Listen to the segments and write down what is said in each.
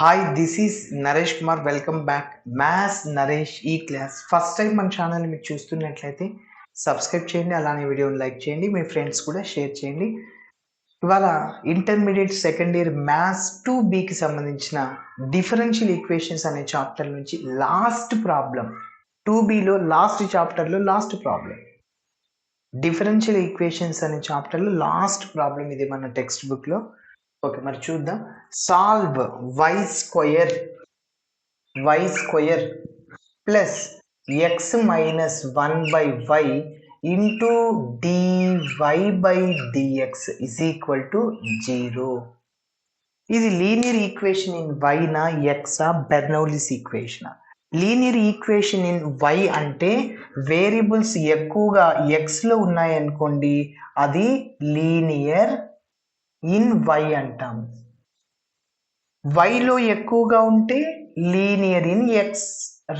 Hi, this is Naresh Kumar. Welcome back. Maths Naresh ఈ class first time మన channel మీరు చూస్తున్నట్లయితే subscribe చేయండి, అలానే వీడియోని లైక్ చేయండి, మీ ఫ్రెండ్స్ కూడా షేర్ చేయండి. ఇవాళ ఇంటర్మీడియట్ సెకండ్ ఇయర్ మ్యాథ్స్ 2Bకి సంబంధించిన డిఫరెన్షియల్ ఈక్వేషన్స్ అనే చాప్టర్ నుంచి లాస్ట్ ప్రాబ్లం 2Bలో లాస్ట్ చాప్టర్లో లాస్ట్ ప్రాబ్లం డిఫరెన్షియల్ ఈక్వేషన్స్ అనే చాప్టర్లో లాస్ట్ ప్రాబ్లం ఇది మన టెక్స్ట్ బుక్లో. ఓకే, మరి చూద్దాం. Solve y square plus x minus 1/y into dy/dx is equal to 0. ఇది లీనియర్ ఈక్వేషన్ ఇన్ y నా x Bernoulli's equation. Linear equation in y అంటే వేరియబుల్స్ ఎక్కువగా x లో ఉన్నాయనుకోండి, అది లీనియర్ ఇన్ y అంటాం. వైలో ఎక్కువగా ఉంటే లీనియర్ ఇన్ ఎక్స్,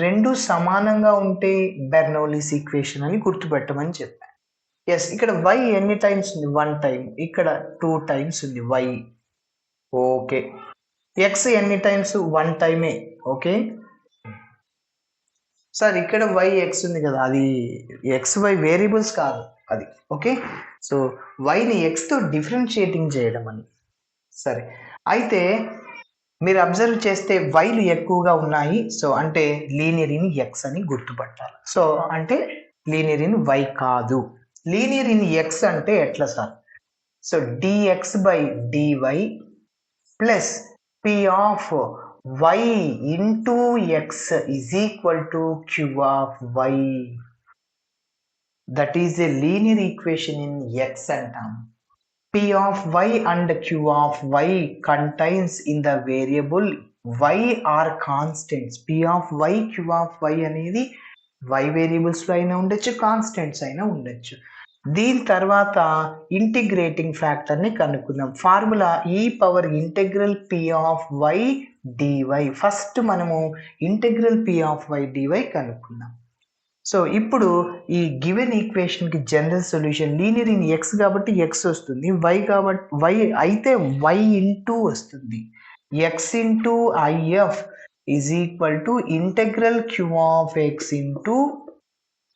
రెండు సమానంగా ఉంటే బెర్నౌలీస్ ఈక్వేషన్ అని గుర్తుపెట్టమని చెప్పాను. ఎస్, ఇక్కడ వై ఎన్ని టైమ్స్ ఉంది? 1 టైం. ఇక్కడ 2 టైమ్స్ ఉంది వై. ఓకే. ఎక్స్ ఎన్ని టైమ్స్? 1 టైమే. ఓకే సార్, ఇక్కడ వై ఎక్స్ ఉంది కదా, అది ఎక్స్ వై వేరియబుల్స్ కాదు అది. ఓకే, సో వైని ఎక్స్తో డిఫరెన్షియేటింగ్ చేయడం అని. సరే, అయితే మీరు అబ్జర్వ్ చేస్తే వైలు ఎక్కువగా ఉన్నాయి, సో అంటే లీనియర్ ఇన్ ఎక్స్ అని గుర్తుపట్టాలి. సో అంటే లీనియర్ ఇన్ వై కాదు. లీనియర్ ఇన్ ఎక్స్ అంటే ఎట్లా sir? So DX by DY plus P of why into X is equal to Q of Y. That is a linear equation in X అంటాం. P of y and Q of y contains in the variable y are constants. P of y, Q of y అనేది y variables లో అయినా ఉండొచ్చు, constants అయినా ఉండొచ్చు. దీని తర్వాత integrating factor ని కనుక్కుందాం. Formula e power integral p of y dy. First మనము integral p of y dy కనుక్కుందాం. సో ఇప్పుడు ఈ గివెన్ ఈక్వేషన్ కి general solution linear in X కాబట్టి ఎక్స్ వస్తుంది, వై కాబట్టి వై అయితే వై ఇంటూ వస్తుంది. X into IF is equal to integral queue of x into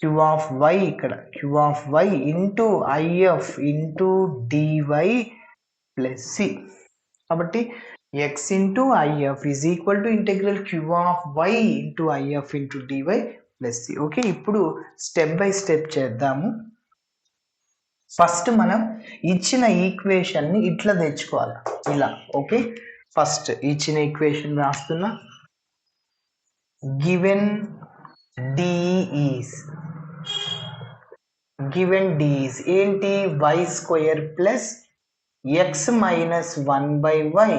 q of y, ఇక్కడ q of why into IF into DY plus c. కాబట్టి x into IF is equal to integral queue of why into IF into DY plus C. Okay, ఇప్పుడు step by step చేద్దాము. First మనం ఇచ్చిన equation ని ఇట్లా తెచ్చుకోవాలి, ఇలా. Okay, first ఇచ్చిన ఈక్వేషన్ రాస్తున్నా. గివెన్ డి ఈస్ ఏంటి? Y square plus X minus 1/y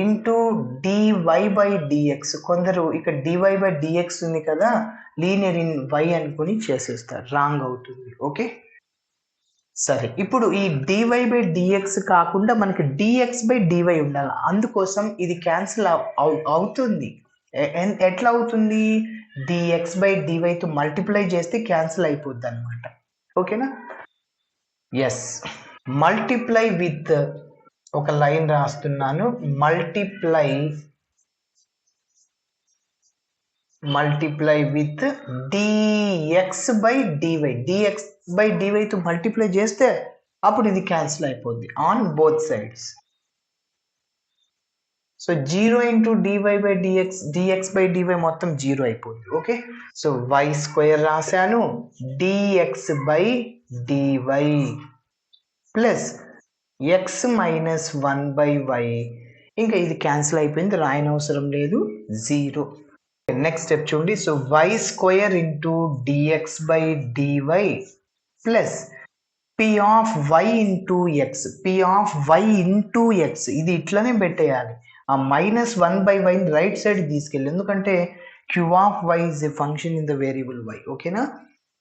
into dy/dx. కొందరు ఇక్కడ dy/dx ఉంది కదా, లీనియర్ ఇన్ y అనుకుని చేసేస్తారు, రాంగ్ అవుతుంది. ఓకే, సరే. ఇప్పుడు ఈ dy/dx కాకుండా మనకి dx/dy ఉండాలి. అందుకోసం ఇది క్యాన్సిల్ అవుతుంది. ఎట్లా అవుతుంది? dx/dyతో మల్టిప్లై చేస్తే క్యాన్సిల్ అయిపోద్ది అనమాట. ఓకేనా? ఎస్, మల్టిప్లై విత్ ఒక లైన్ రాస్తున్నాను. మల్టిప్లై విత్ dx/dy తో మల్టిప్లై చేస్తే అప్పుడు ఇది క్యాన్సిల్ అయిపోద్ది on both sides. So 0 into dx/dy మొత్తం 0 అయిపోద్ది. ఓకే, సో వై స్క్వేర్ రాశాను, dx/dy plus X minus 1/y. ఇంకా ఇది క్యాన్సిల్ అయిపోయింది, రాయనవసరం లేదు, 0. నెక్స్ట్ స్టెప్ చూడండి. So Y square into dx/dy plus P of why into X. P of why into X ఇది ఇట్లనే పెట్టేయాలి. ఆ మైనస్ 1/y రైట్ సైడ్ తీసుకెళ్ళి, ఎందుకంటే q of y is a function in the variable y. ఓకేనా?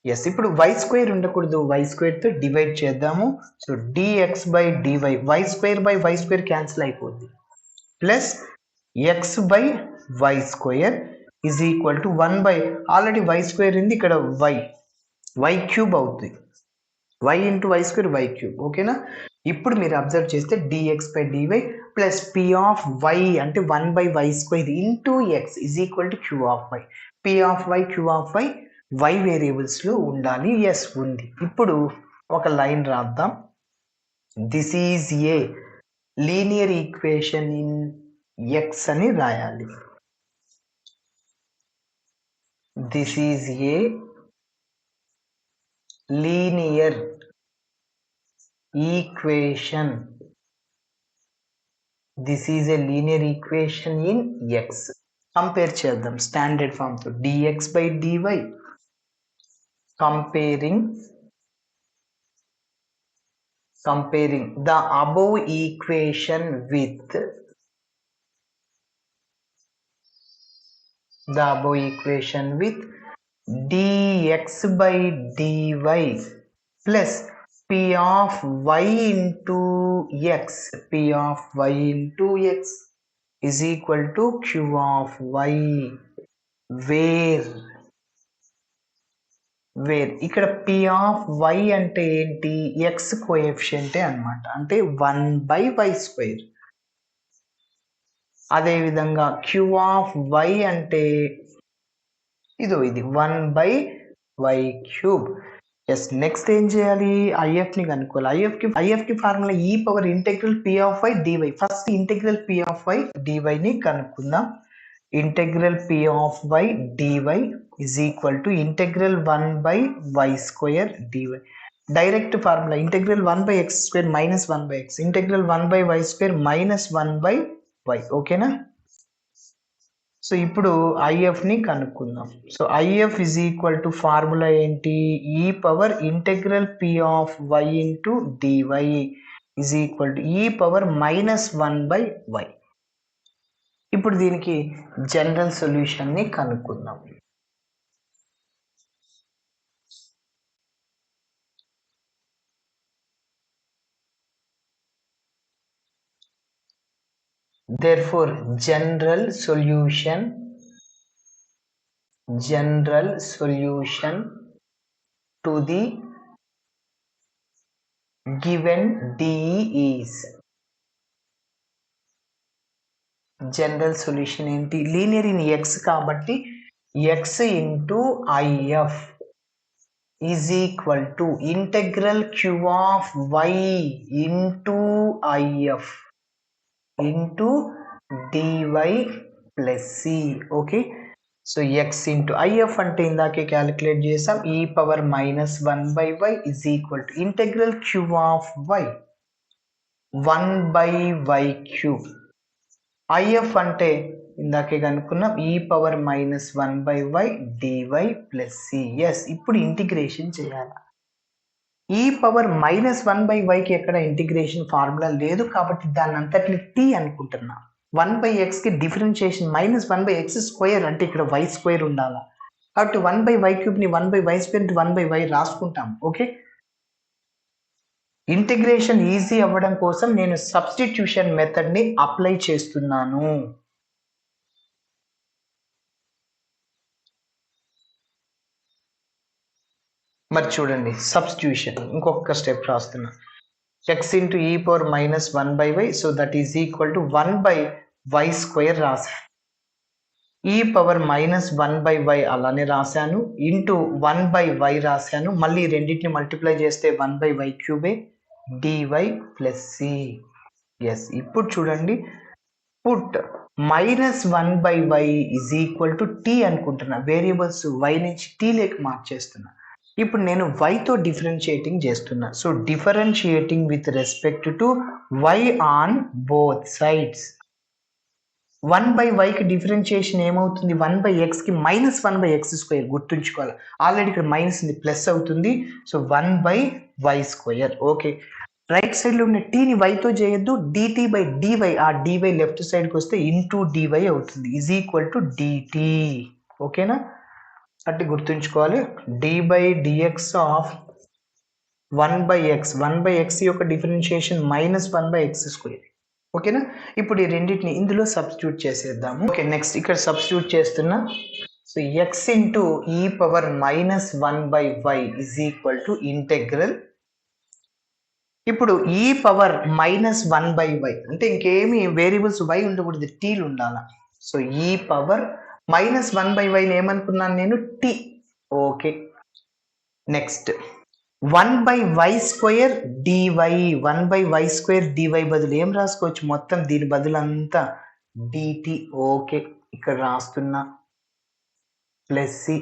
Yes, ఇప్పుడు y square ఉండకూడదు, y స్క్వేర్తో డివైడ్ చేద్దాము. So dx/dy, y square by y square cancel అయిపోద్ది, plus x/y square is equal to 1 already y square ఉంది, ఇక్కడ y cube అవుతుంది. y into y square y cube. ఓకేనా? ఇప్పుడు మీరు అబ్జర్వ్ చేస్తే dx/dy plus P of Y అంటే 1/y² into X is equal to Q of Y. P of Y Q of Y Y వేరియబుల్స్లో ఉండాలి. ఎస్ ఉంది. ఇప్పుడు ఒక లైన్ రాద్దాం. This is a linear equation in X అని రాయాలి. This is a linear equation. This is a linear equation in X. Compare చేద్దాం standard ఫామ్తో. dx by dy comparing the above equation with dx by dy plus p of y into x. P of y into x is equal to q of y where ఇక్కడ p of y అంటే ఏంటి? x కోఎఫిషియంటే అన్నమాట. అంటే 1/y². అదేవిధంగా q of y అంటే ఇది 1/y³. Yes. Next ఏం చేయాలి? ఐఎఫ్ని కనుక్కోవాలి. ఐఎఫ్కి formula e power integral p of y dy. First integral p of y డివైని కనుక్కుందాం. Integral p of y dy is equal to integral 1/y² dy. Direct formula integral 1/x² minus 1/x, integral 1/y² minus 1/y. ఓకేనా? So ఇప్పుడు ఐఎఫ్ని కనుక్కుందాం. So IF is equal to formula ఏంటి? E power integral p of why into dy is equal to e power minus 1/y. ఇప్పుడు దీనికి general సొల్యూషన్ని కనుక్కుందాం. Therefore, general solution to the given DE is general solution ఏంటి? Linear in X కాబట్టి x into IF is equal to integral queue of why into IF into dy plus c. Okay. So x into IF అంటే ఇందాకే calculate చేసాం. E power minus 1/y is equal to integral queue of Y 1/y³. IF అంటే ఇందాకే కనుక్కున్నాం e power minus 1/y dy plus C. Yes. ఇప్పుడు integration చేయాలి. E power minus 1/yకి ఎక్కడ integration formula లేదు కాబట్టి దాన్ని అంతటిని టీ అనుకుంటున్నా. 1/xకి డిఫరెన్షియేషన్ మైనస్ 1/x² అంటే ఇక్కడ y² ఉండాలి కాబట్టి 1/y³ 1/y² 1/y రాసుకుంటాం. ఓకే. ఇంటిగ్రేషన్ ఈజీ అవ్వడం కోసం నేను సబ్స్టిట్యూషన్ మెథడ్ని అప్లై చేస్తున్నాను. మరి చూడండి సబ్స్టిట్యూషన్ ఇంకొక స్టెప్ రాస్తున్నా. x ఇంటూ ఈ power minus 1/y so that is equal to 1/y² రాశాను. ఈ పవర్ మైనస్ 1/y అలానే రాశాను ఇంటూ 1/y రాశాను. మళ్ళీ రెండింటిని మల్టిప్లై చేస్తే 1/y³ dy plus C. Yes. ఇప్పుడు చూడండి put minus 1/y is equal to t అనుకుంటున్నా. వేరియబుల్స్ y నుంచి టీ లేక మార్చేస్తున్నా. ఇప్పుడు నేను వైతో డిఫరెన్షియేటింగ్ చేస్తున్నా. So differentiating with respect to y on both sides. 1/yకి డిఫరెన్షియేషన్ ఏమవుతుంది? 1/xకి మైనస్ 1/x² గుర్తుంచుకోవాలి. ఆల్రెడీ ఇక్కడ మైనస్ ఉంది, ప్లస్ అవుతుంది. So 1/y². ఓకే. రైట్ సైడ్లో ఉన్న టీని వైతో చేయొద్దు. dt/dy ఆ dy లెఫ్ట్ సైడ్కి వస్తే ఇంటూ dy అవుతుంది ఈజ్ ఈక్వల్ టు dt. ఓకేనా? అంటే గుర్తుంచుకోవాలి. d/dx ఆఫ్ 1/x యొక్క డిఫరెన్షియేషన్ మైనస్ 1/x². ఓకేనా? ఇప్పుడు ఈ రెండింటిని ఇందులో సబ్స్టిట్యూట్ చేసేద్దాము. ఓకే. నెక్స్ట్ ఇక్కడ సబ్స్టిట్యూట్ చేస్తున్నా. సో x ఇంటూ ఈ power minus 1/y is equal to integral ఇప్పుడు ఈ పవర్ -1/y అంటే ఇంకేమి వేరియబుల్స్ y ఉండకూడదు, టీలు ఉండాల. సో ఈ పవర్ -1/y ఏమనుకున్నాను నేను, T. Okay, next 1/y² dy. 1/y² dy బదులు ఏం రాసుకోవచ్చు, మొత్తం దీని బదులు అంతా dt. ఓకే, ఇక్కడ రాస్తున్నా ప్లస్ సి.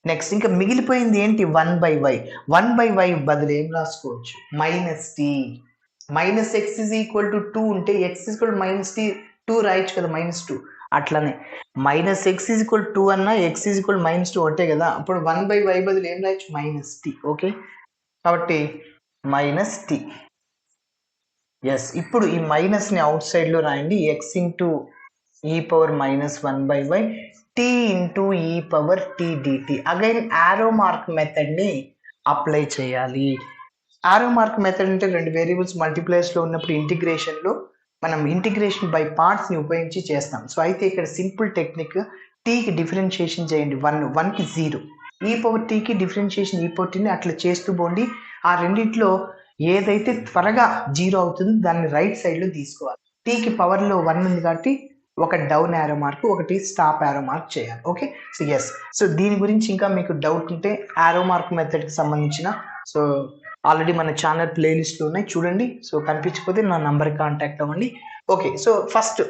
నెక్స్ట్ ఇంకా మిగిలిపోయింది ఏంటి, 1/y. 1/y బదులు ఏం రాసుకోవచ్చు, -t. -x = 2 ఉంటే x = -t 2 రాయొచ్చు కదా, -2. అట్లనే -x = 2 అన్నా x = -2 ఒకటే కదా, అప్పుడు 1/y బదులు ఏం రాయొచ్చు, -t. ఓకే, కాబట్టి -t. ఎస్, ఇప్పుడు ఈ మైనస్ని అవుట్ సైడ్లో రాయండి. x × e power -1/y t × e power t dt. Again arrow mark మెథడ్ని అప్లై చేయాలి. యారో మార్క్ మెథడ్ అంటే రెండు వేరియబుల్స్ మల్టీప్లైర్స్లో ఉన్నప్పుడు ఇంటిగ్రేషన్లో మనం ఇంటిగ్రేషన్ బై పార్ట్స్ని ఉపయోగించి చేస్తాం. సో అయితే ఇక్కడ సింపుల్ టెక్నిక్, టీకి డిఫరెన్షియేషన్ చేయండి, 1కి 0. ఈ పవర్ టీకి డిఫరెన్షియేషన్ ఈ పవర్ టీని అట్లా చేస్తూ పోండి. ఆ రెండిట్లో ఏదైతే త్వరగా 0 అవుతుందో దాన్ని రైట్ సైడ్లో తీసుకోవాలి. టీకి పవర్లో 1 ఉంది కాబట్టి ఒక డౌన్ యారో మార్క్, ఒకటి స్టాప్ యారో మార్క్ చేయాలి. Okay, so yes. సో దీని గురించి ఇంకా మీకు డౌట్ ఉంటే యారో మార్క్ మెథడ్కి సంబంధించిన సో ఆల్రెడీ మన ఛానల్ ప్లేలిస్ట్లో ఉన్నాయి, చూడండి. సో కనిపించకపోతే నా నంబర్కి కాంటాక్ట్ అవ్వండి. ఓకే, సో ఫస్ట్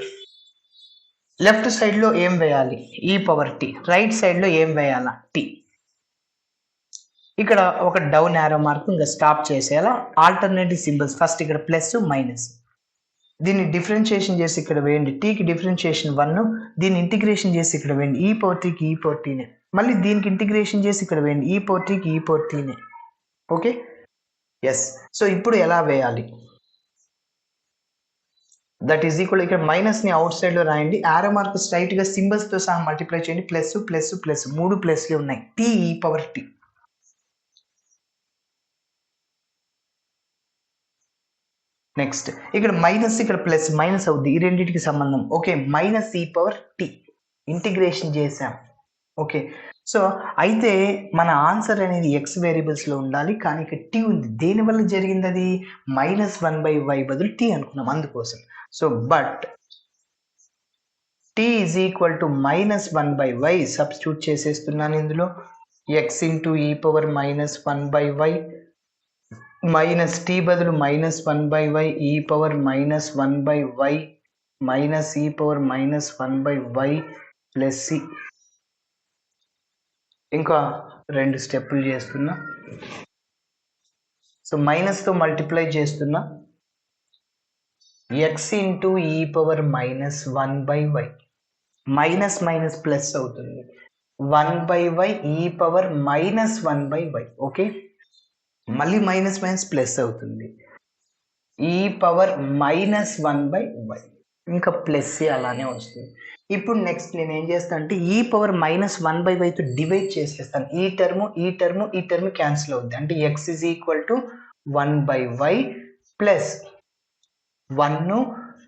లెఫ్ట్ సైడ్లో ఏం వేయాలి, ఈ పవర్ టీ. రైట్ సైడ్లో ఏం వేయాలా, టీ. ఇక్కడ ఒక డౌన్ యారో మార్క్ ఇంకా స్టాప్ చేసేయాలా. ఆల్టర్నేటివ్ సింబల్స్ ఫస్ట్ ఇక్కడ ప్లస్ మైనస్, దీన్ని డిఫరెన్షియేషన్ చేసి ఇక్కడ వేయండి. టీకి డిఫరెన్షియేషన్ 1, దీన్ని ఇంటిగ్రేషన్ చేసి ఇక్కడ వేయండి. ఈ పవర్ టీకి ఈ పవర్ టీనే, మళ్ళీ దీనికి ఇంటిగ్రేషన్ చేసి ఇక్కడ వేయండి. ఈ పవర్ టీకి ఈ పవర్ టీనే. Okay, yes. సో ఇప్పుడు ఎలా వేయాలి, దట్ ఈజ్ ఈక్వల్, ఇక్కడ మైనస్ని అవుట్ సైడ్లో రాయండి. యారో మార్క్ స్ట్రైట్గా సింబల్స్తో సహా మల్టిప్లై చేయండి. ప్లస్ ప్లస్ ప్లస్ 3 ప్లస్లు ఉన్నాయి, T e power T. Next ఇక్కడ మైనస్, ఇక్కడ ప్లస్, మైనస్ అవుద్ది, ఈ రెండింటికి సంబంధం. Okay, -e power T integration చేసాం. ఓకే, సో అయితే మన ఆన్సర్ అనేది ఎక్స్ వేరియబుల్స్లో ఉండాలి, కానీ ఇక్కడ టీ ఉంది. దేనివల్ల జరిగింది అది, -1/y బదులు టీ అనుకున్నాం, అందుకోసం. So but T is equal to -1/y substitute చేసేస్తున్నాను ఇందులో. x × e power -1/y -t బదులు -1/y, e power -1/y e power -1/y plus c. ఇంకా 2 స్టెప్పులు చేస్తున్నా. సో మైనస్తో మల్టిప్లై చేస్తున్నా. x × e power -1/y, minus minus plus అవుతుంది, 1/y e power -1/y. Okay, మళ్ళీ minus minus plus అవుతుంది, ఈ power -1/y, ఇంకా ప్లస్ అలానే వస్తుంది. ఇప్పుడు నెక్స్ట్ నేను ఏం చేస్తాను అంటే ఈ పవర్ -1/yతో డివైడ్ చేసేస్తాను. ఈ టర్మ్ క్యాన్సిల్ అవుద్ది, అంటే x is equal to 1/y plus 1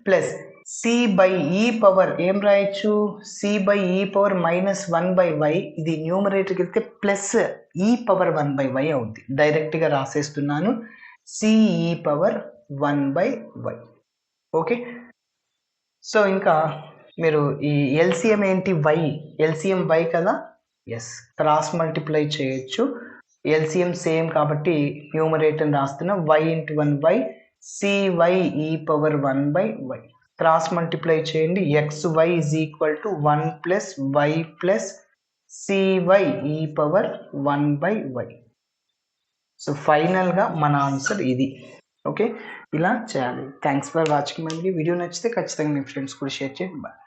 plus c/e power ఏం రాయొచ్చు, c/e పవర్ -1/y. ఇది న్యూమరేటర్కి వెళ్తే ప్లస్ e పవర్ 1/y అవుద్ది. డైరెక్ట్గా రాసేస్తున్నాను, ce power 1/y. Okay, so ఇంకా మీరు ఈ ఎల్సిఎం ఏంటి, y, ఎల్సిఎం y కదా, ఎస్, క్రాస్ మల్టిప్లై చేయొచ్చు. ఎల్సిఎం సేమ్ కాబట్టి న్యూమరేటర్ రాస్తున్నా, y × 1/y cy e power 1/y. Cross multiply చేయండి, xy is equal to 1 plus y plus cy e power 1/y. So ఫైనల్గా మన ఆన్సర్ ఇది. Okay, ఇలా చేయాలి. Thanks for watching. మనకి వీడియో నచ్చితే ఖచ్చితంగా మీ ఫ్రెండ్స్ కూడా షేర్ చేయండి. బాయ్.